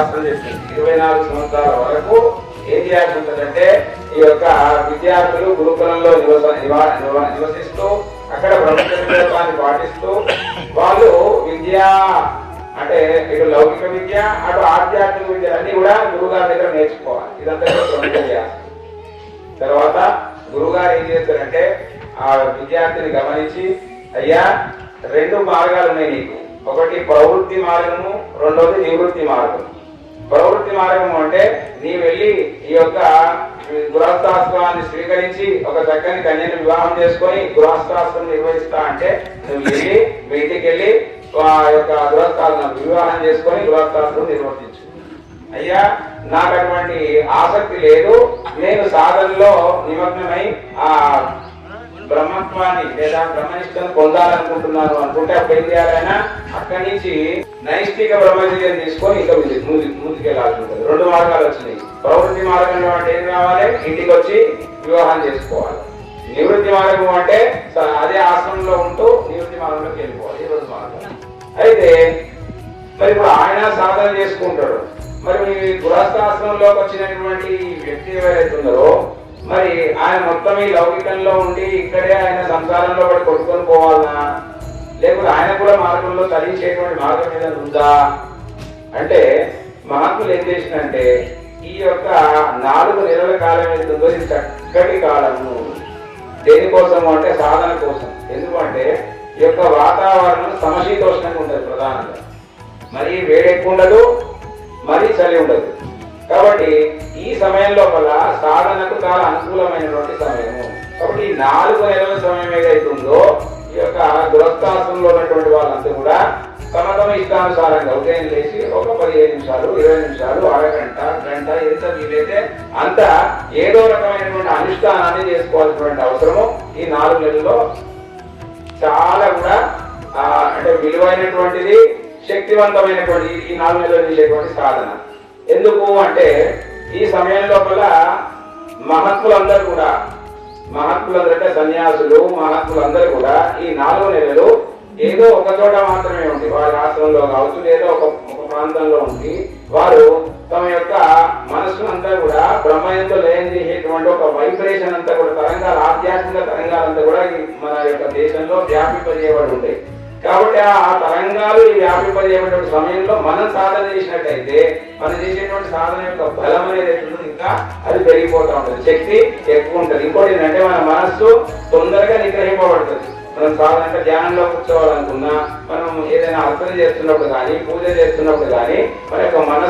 శాస్త్రం చెప్పింది 24 సంవత్సరాల వరకు ఏం చేయాల్సి ఉంటుందంటే ఈ యొక్క విద్యార్థులు గురుకులంలో నివసిస్తూ అక్కడ బ్రహ్మచర్యాన్ని పాటిస్తూ వాళ్ళు విద్య అంటే ఇటు లౌకిక విద్య అటు ఆధ్యాత్మిక విద్య అన్ని కూడా గురుగారి దగ్గర నేర్చుకోవాలి. ఇదంతా బ్రహ్మచర్య. తర్వాత గురుగారు ఏం చేస్తారంటే ఆ విద్యార్థిని గమనించి, అయ్యా 2 మార్గాలు ఉన్నాయి నీకు, ఒకటి ప్రవృత్తి మార్గము, రెండోది నివృత్తి మార్గం. ప్రవృత్తి మార్గము అంటే నీ వెళ్ళి ఈ యొక్క గృహస్థాశ్రమాన్ని స్వీకరించి ఒక చక్కని కన్యను వివాహం చేసుకొని గృహస్థాశ్రమం నిర్వహిస్తా అంటే నువ్వు వెళ్ళి మీ ఇంటికి వెళ్ళి ఆ యొక్క గృహస్థాశ్రమం వివాహం చేసుకొని గృహస్థాశ్రమం నిర్వర్తించు. అయ్యా నాకు అటువంటి ఆసక్తి లేదు, నేను సాధనలో నిమగ్నమై ఆ బ్రహ్మత్వాన్ని లేదా బ్రహ్మనిష్టను పొందాలనుకుంటున్నాను అనుకుంటే అప్పుడు ఏం చేయాలైనా అక్కడి నుంచి నైష్టిక బ్రహ్మచర్యం తీసుకొని ఇంకా ముందుకెళ్ళాల్సి ఉంటుంది. 2 మార్గాలు వచ్చినాయి. ప్రవృత్తి మార్గంలో అంటే ఏం కావాలి, ఇంటికి వచ్చి వివాహం చేసుకోవాలి. నివృత్తి మార్గం అంటే అదే ఆశ్రమంలో ఉంటూ నివృత్తి మార్గంలోకి వెళ్ళిపోవాలి. 2 మార్గాలు. అయితే మరి ఇప్పుడు ఆయన సాధన చేసుకుంటాడు, మరి గృహస్థాశ్రమంలోకి వచ్చినటువంటి వ్యక్తి ఎవరైతే ఉన్నారో మరి ఆయన మొత్తం ఈ లౌకికంలో ఉండి ఇక్కడే ఆయన సంసారంలో పడి కొట్టుకొని పోవాలనా, లేకపోతే ఆయన కూడా మార్గంలో తరించేటువంటి మార్గం మీద ఉందా అంటే మహాత్ములు ఏం చేసినంటే ఈ యొక్క 4 నెలల కాలం ఏదైతుందో ఇది చక్కటి కాలము. దేనికోసము అంటే సాధన కోసం. ఎందుకంటే ఈ యొక్క వాతావరణం సమశీతోష్ణంగా ఉంటుంది. ప్రధానంగా మరి వేడి ఎక్కువ ఉండదు, మరీ చలి ఉండదు. కాబట్టి ఈ సమయం లోపల సాధనకు చాలా అనుకూలమైనటువంటి సమయము. కాబట్టి ఈ 4 నెలల సమయం ఏదైతుందో ఈ యొక్క గృహస్థాశ్రమంలో ఉన్నటువంటి వాళ్ళంతా కూడా తమ ఇష్టానుసారంగా ఉదయం లేచి ఒక 15 నిమిషాలు 20 నిమిషాలు అరగంట గంట ఎంత వీలైతే అంత ఏదో రకమైనటువంటి అనుష్ఠానాన్ని చేసుకోవాల్సినటువంటి అవసరము ఈ 4 నెలల్లో చాలా కూడా అంటే విలువైనటువంటిది, శక్తివంతమైనటువంటి ఈ 4 నెలలు చేసేటువంటి సాధన. ఎందుకు అంటే ఈ సమయం లోపల మహాత్ములందరూ అంటే సన్యాసులు మహాత్ములందరూ కూడా ఈ 4 నెలలు ఏదో ఒక చోట మాత్రమే ఉంది. వారి ఆశ్రమంలో కావచ్చు లేదా ఒక ప్రాంతంలో ఉండి వారు తమ యొక్క మనస్సును అంతా కూడా బ్రహ్మయంతో లయం చేసేటువంటి ఒక వైబ్రేషన్ అంతా కూడా తరంగాలు, ఆధ్యాత్మిక తరంగాలంతా కూడా మన యొక్క దేశంలో వ్యాపింపజేయబడి ఉంటాయి. కాబట్టి ఆ తరంగాలు ఈ వ్యాపింపజేయబడిన సమయంలో మనం సాధన చేసినట్టయితే మనం చేసేటువంటి సాధన యొక్క బలం అనేది ఇంకా అది పెరిగిపోతూ ఉంటుంది, శక్తి ఎక్కువ ఉంటుంది. ఇంకోటి ఏంటంటే మన మనస్సు తొందరగా నిగ్రహింపబడుతుంది. మనం సాధారణ ధ్యానంలో కూర్చోవాలనుకున్నా, మనం ఏదైనా అర్చన చేస్తున్నప్పుడు కానీ పూజ చేస్తున్నప్పుడు కానీ మన యొక్క మనస్సు